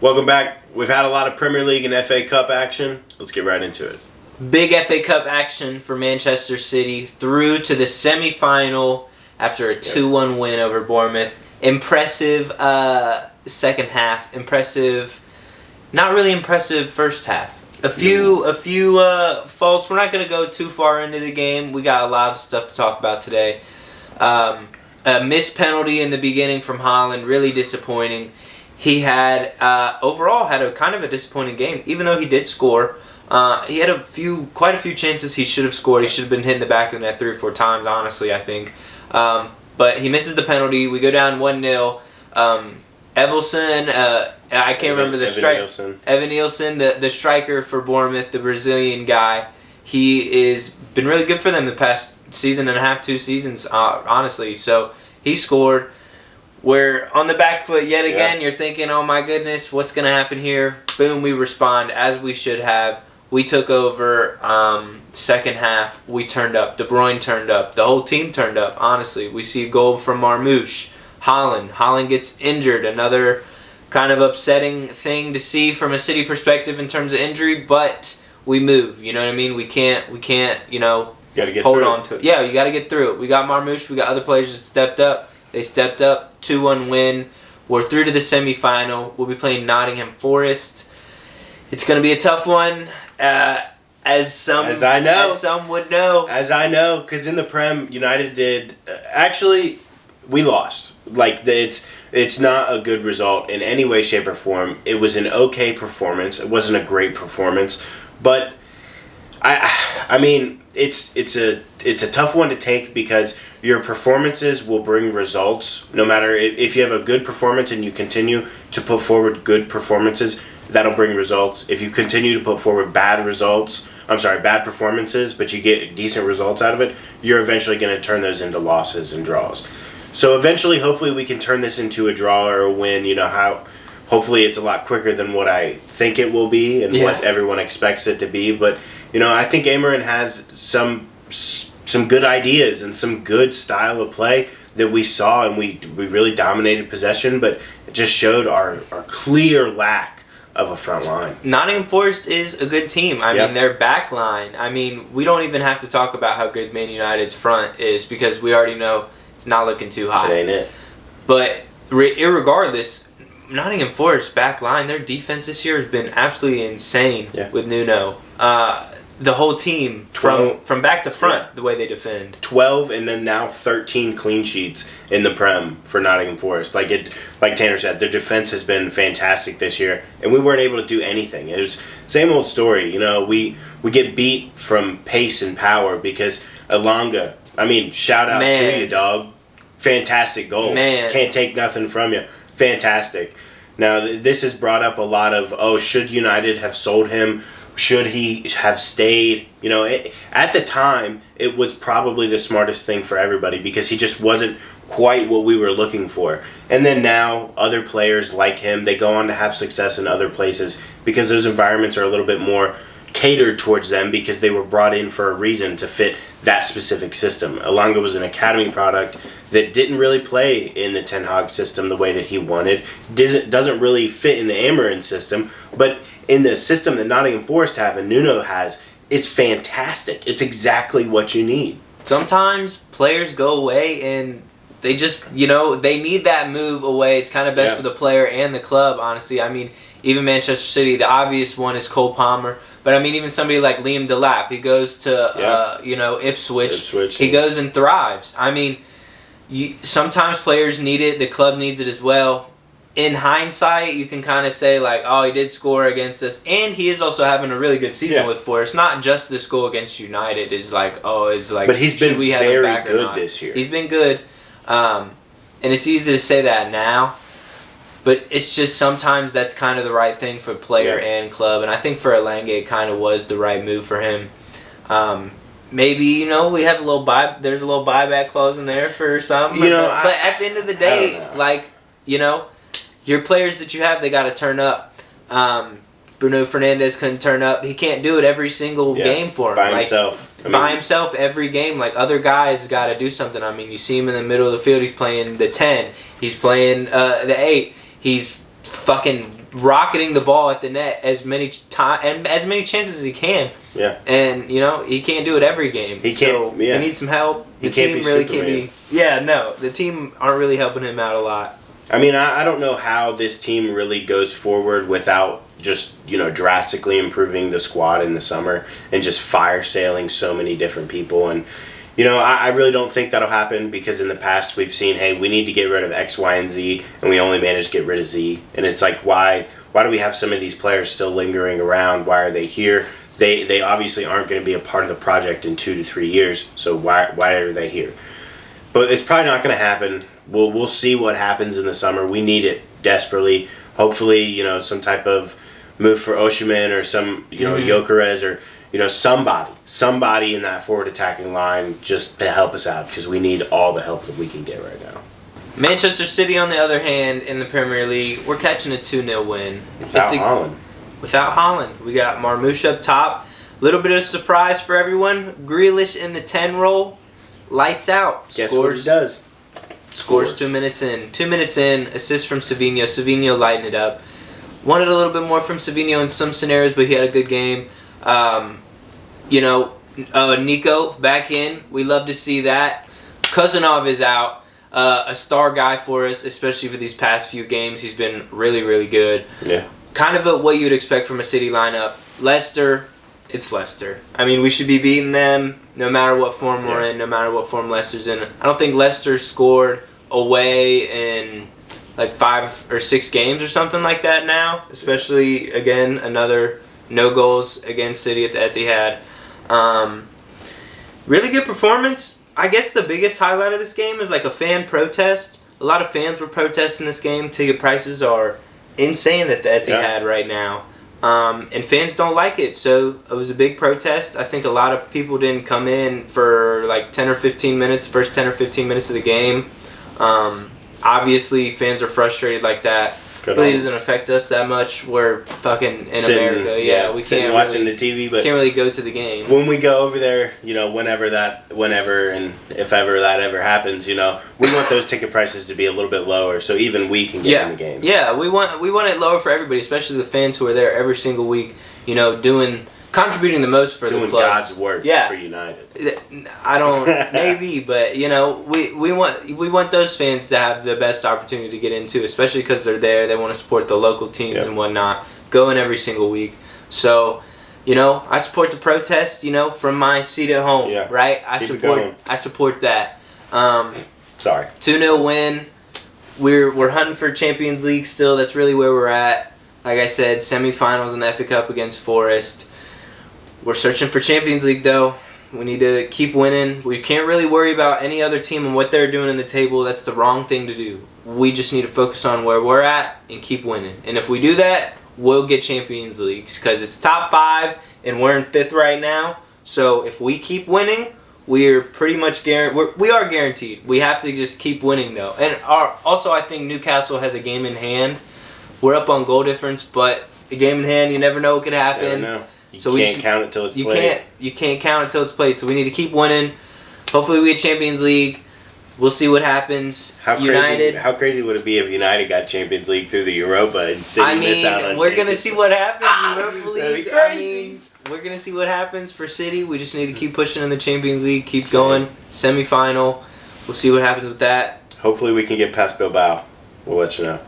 Welcome back. We've had a lot of Premier League and FA Cup action. Let's get right into it. Big FA Cup action for Manchester City through to the semi-final after a 2-1 win over Bournemouth. Impressive second half. Impressive, not really impressive first half. A few faults. We're not going to go too far into the game. We got a lot of stuff to talk about today. A missed penalty in the beginning from Haaland, really disappointing. He had overall had a kind of a disappointing game, even though he did score. He had quite a few chances he should have scored. He should have been hitting the back of the net 3 or 4 times, honestly, I think. But he misses the penalty. We go down 1-0. Evelson, I can't remember the striker. Evan Nielsen, the striker for Bournemouth, the Brazilian guy. He is been really good for them the past season and a half, 2 seasons, honestly. So he scored. We're on the back foot yet again. Yeah. You're thinking, oh my goodness, what's going to happen here? Boom, we respond as we should have. We took over second half. We turned up. De Bruyne turned up. The whole team turned up, honestly. We see a goal from Marmoush. Haaland gets injured. Another kind of upsetting thing to see from a City perspective in terms of injury, but we move. You know what I mean? We can't hold on to it. Yeah, you got to get through it. We got Marmoush. We got other players that stepped up. They stepped up, 2-1 win. We're through to the semi-final. We'll be playing Nottingham Forest. It's going to be a tough one, as some would know. As I know, because in the Prem, United did... actually, we lost. It's not a good result in any way, shape, or form. It was an okay performance. It wasn't a great performance. But, I mean, it's a tough one to take because... your performances will bring results. No matter if you have a good performance and you continue to put forward good performances, that'll bring results. If you continue to put forward bad performances, but you get decent results out of it, you're eventually going to turn those into losses and draws. So eventually, hopefully, we can turn this into a draw or a win. Hopefully it's a lot quicker than what I think it will be and what everyone expects it to be. But, I think Amorim has some good ideas and some good style of play that we saw, and we really dominated possession, but it just showed our clear lack of a front line. Nottingham Forest is a good team. I mean, their back line. I mean, we don't even have to talk about how good Man United's front is because we already know it's not looking too hot. It ain't it. But irregardless, Nottingham Forest's back line, their defense this year has been absolutely insane with Nuno. The whole team, from back to front, the way they defend. 12 and then now 13 clean sheets in the Prem for Nottingham Forest. Like Tanner said, their defense has been fantastic this year, and we weren't able to do anything. It was same old story. We get beat from pace and power because Elanga, shout out to you, dog. Fantastic goal. Man. Can't take nothing from you. Fantastic. Now, this has brought up a lot of, should United have sold him? Should he have stayed? At the time, it was probably the smartest thing for everybody because he just wasn't quite what we were looking for. And then now, other players like him, they go on to have success in other places because those environments are a little bit more catered towards them because they were brought in for a reason to fit that specific system. Elanga was an academy product that didn't really play in the Ten Hag system the way that he wanted. Doesn't really fit in the Amorim system, but in the system that Nottingham Forest have and Nuno has, it's fantastic. It's exactly what you need. Sometimes players go away and they just, they need that move away. It's kind of best for the player and the club, honestly. Even Manchester City, the obvious one is Cole Palmer. But, even somebody like Liam Delap, he goes to, Ipswich. He goes and thrives. Sometimes players need it. The club needs it as well. In hindsight, you can kind of say, he did score against us. And he is also having a really good season with Forrest. Not just this goal against United But he's been very good this year. He's been good. And it's easy to say that now. But it's just sometimes that's kind of the right thing for player and club. And I think for Elanga, it kind of was the right move for him. Maybe, we have there's a little buyback clause in there for some. But at the end of the day, your players that you have, they got to turn up. Bruno Fernandes couldn't turn up. He can't do it every single game for him. By himself. By himself every game. Other guys got to do something. You see him in the middle of the field. He's playing the 10. He's playing the 8. He's fucking rocketing the ball at the net as many chances as he can. Yeah. And he can't do it every game. He can't. He needs some help. The team really can't be. Yeah, no, the team aren't really helping him out a lot. I mean, I don't know how this team really goes forward without just drastically improving the squad in the summer and just fire sailing so many different people. And I really don't think that'll happen, because in the past we've seen, hey, we need to get rid of X, Y, and Z, and we only managed to get rid of Z. And it's like, why do we have some of these players still lingering around? Why are they here? They obviously aren't going to be a part of the project in 2 to 3 years, so why are they here? But it's probably not going to happen. We'll see what happens in the summer. We need it desperately. Hopefully, some type of move for Osimhen or some, Gyökeres or somebody in that forward attacking line just to help us out, because we need all the help that we can get right now. Manchester City, on the other hand, in the Premier League, we're catching a 2-0 win. Without Haaland. We got Marmoush up top. Little bit of surprise for everyone. Grealish in the 10 role. Lights out. Guess what he does? Scores 2 minutes in. 2 minutes in, assist from Savinho. Savinho lighting it up. Wanted a little bit more from Savinho in some scenarios, but he had a good game. Nico back in. We love to see that. Cousinov is out. A star guy for us, especially for these past few games. He's been really, really good. Yeah. Kind of what you'd expect from a City lineup. Leicester, it's Leicester. I mean, we should be beating them no matter what form we're in, no matter what form Leicester's in. I don't think Leicester scored away in like 5 or 6 games or something like that now. Especially, again, another no goals against City at the Etihad. Really good performance. I guess the biggest highlight of this game is like a fan protest. A lot of fans were protesting this game. Ticket prices are insane at the Etihad right now. And fans don't like it, so it was a big protest. I think a lot of people didn't come in for like 10 or 15 minutes, first 10 or 15 minutes of the game. Obviously, fans are frustrated like that. Really doesn't affect us that much. We're fucking in America. Yeah, we can't watching the TV, but can't really go to the game. When we go over there, whenever and if ever that ever happens, we want those ticket prices to be a little bit lower, so even we can get in the game. Yeah, we want it lower for everybody, especially the fans who are there every single week. Contributing the most for the clubs. Doing God's work for United. I don't maybe, but we want those fans to have the best opportunity to get into, especially because they're there. They want to support the local teams and whatnot. Go in every single week. So, I support the protest. From my seat at home. Yeah. Right. I support that. Sorry. 2-0 win. We're hunting for Champions League still. That's really where we're at. Like I said, semifinals in the FA Cup against Forrest. We're searching for Champions League, though. We need to keep winning. We can't really worry about any other team and what they're doing in the table. That's the wrong thing to do. We just need to focus on where we're at and keep winning. And if we do that, we'll get Champions League, because it's top 5 and we're in 5th right now. So if we keep winning, we're pretty much we are guaranteed. We have to just keep winning, though. And also, I think Newcastle has a game in hand. We're up on goal difference, but the game in hand, you never know what could happen. You never know. You can't count it till it's played. You can't count it till it's played. So we need to keep winning. Hopefully we get Champions League. We'll see what happens. How crazy would it be if United got Champions League through the Europa and City miss out on we're going to see what happens. That'd be crazy. We're going to see what happens for City. We just need to keep pushing in the Champions League. Keep going. Semi-final. We'll see what happens with that. Hopefully we can get past Bilbao. We'll let you know.